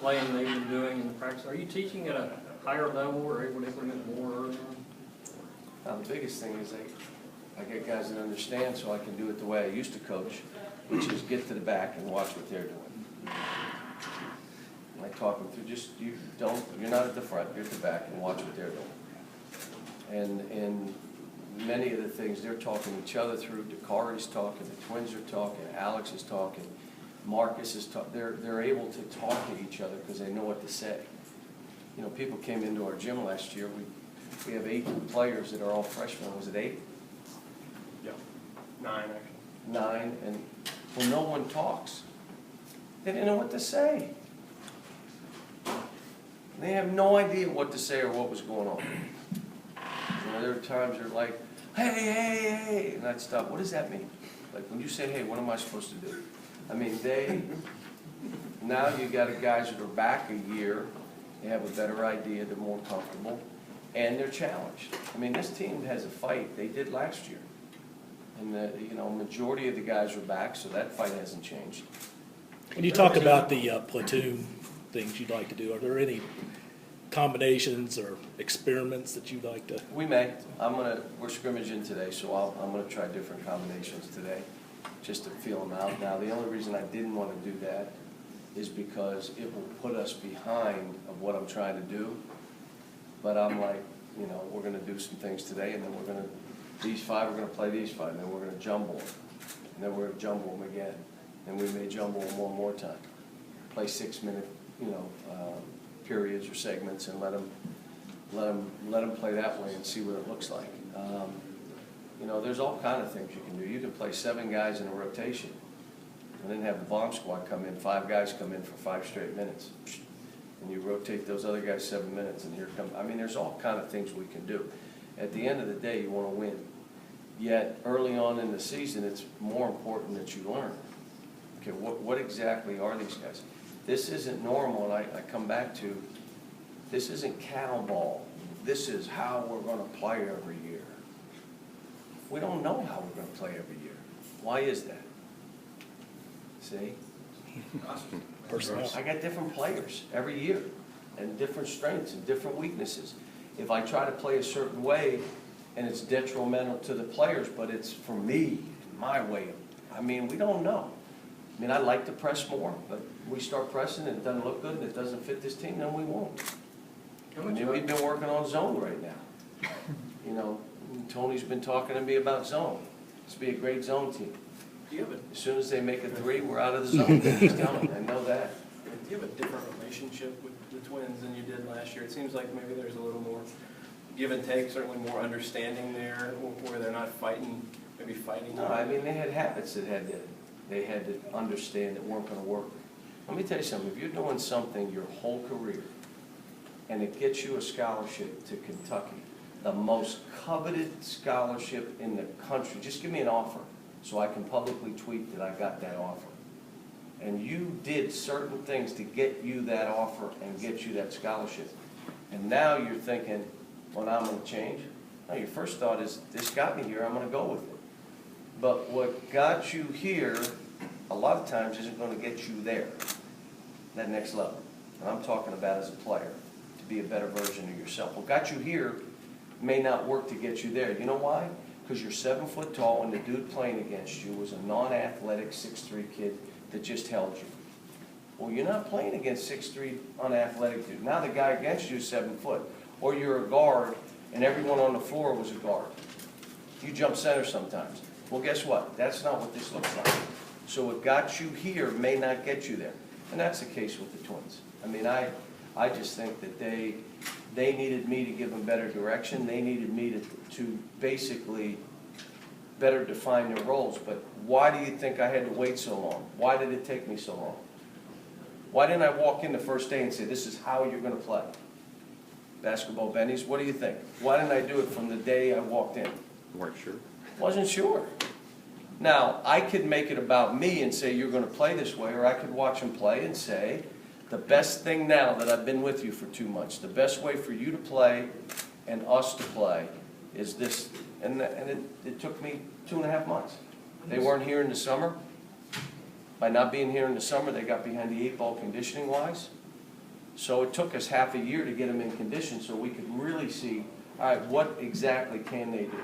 playing they've been doing in the practice, are you teaching at a higher level or able to implement more early on? Now, the biggest thing is I get guys that understand so I can do it the way I used to coach, which is get to the back and watch what they're doing. I talk them through, you're not at the front, you're at the back and watch what they're doing. And many of the things they're talking each other through, Dakari's talking, the twins are talking, Alex is talking, Marcus is talking, they're able to talk to each other because they know what to say. You know, people came into our gym last year, we have 8 players that are all freshmen, was it 8? Yeah, 9 actually. 9, and well, no one talks. They didn't know what to say. They have no idea what to say or what was going on. You know, there are times they're like, hey, and I'd stop. What does that mean? Like when you say, hey, what am I supposed to do? I mean, now you got guys that are back a year, they have a better idea, they're more comfortable, and they're challenged. I mean, this team has a fight. They did last year. And majority of the guys are back, so that fight hasn't changed. When you talk about the platoon things you'd like to do, are there any combinations or experiments that you'd like to? We may. We're scrimmaging today, so I'm gonna try different combinations today, just to feel them out. Now, the only reason I didn't want to do that is because it will put us behind of what I'm trying to do. But I'm like, we're gonna do some things today, and then these 5 are gonna play these 5, and then we're gonna jumble them, and then we're gonna jumble them again, and we may jumble them one more time. Play 6-minute, periods or segments, and let them play that way and see what it looks like. There's all kind of things you can do. You can play 7 guys in a rotation, and then have the bomb squad come in. 5 guys come in for 5 straight minutes, and you rotate those other guys 7 minutes, and here come. I mean, there's all kind of things we can do. At the end of the day, you want to win. Yet early on in the season, it's more important that you learn. Okay, what exactly are these guys? This isn't normal, and I come back to, this isn't cattle ball. This is how we're going to play every year. We don't know how we're going to play every year. Why is that? See? Personnel. I got different players every year, and different strengths and different weaknesses. If I try to play a certain way, and it's detrimental to the players, but it's for me, my way. We don't know. I like to press more, but we start pressing and it doesn't look good and it doesn't fit this team, then we won't. We've been working on zone right now. Tony's been talking to me about zone. It's be a great zone team. As soon as they make a 3, we're out of the zone. He's telling me, I know that. Do you have a different relationship with the Twins than you did last year? It seems like maybe there's a little more give and take, certainly more understanding there, where they're not fighting. No, they had habits that they had to understand that weren't going to work. Let me tell you something. If you're doing something your whole career, and it gets you a scholarship to Kentucky, the most coveted scholarship in the country, just give me an offer so I can publicly tweet that I got that offer. And you did certain things to get you that offer and get you that scholarship. And now you're thinking, well, now I'm going to change. No, your first thought is, this got me here, I'm going to go with it. But what got you here, a lot of times, isn't going to get you there, that next level. And I'm talking about as a player, to be a better version of yourself. What got you here may not work to get you there. You know why? Because you're 7 foot tall, and the dude playing against you was a non-athletic 6'3" kid that just held you. Well, you're not playing against 6'3" unathletic dude. Now the guy against you is 7 foot. Or you're a guard, and everyone on the floor was a guard. You jump center sometimes. Well, guess what? That's not what this looks like. So what got you here may not get you there. And that's the case with the Twins. I just think that they needed me to give them better direction. They needed me to basically better define their roles. But why do you think I had to wait so long? Why did it take me so long? Why didn't I walk in the first day and say, this is how you're going to play? Basketball bennies, what do you think? Why didn't I do it from the day I walked in? You weren't sure? Wasn't sure. Now, I could make it about me and say you're going to play this way, or I could watch them play and say, the best thing now that I've been with you for 2 months, the best way for you to play and us to play is this. And it took me 2.5 months. They weren't here in the summer. By not being here in the summer, they got behind the 8 ball conditioning-wise. So it took us half a year to get them in condition so we could really see, all right, what exactly can they do?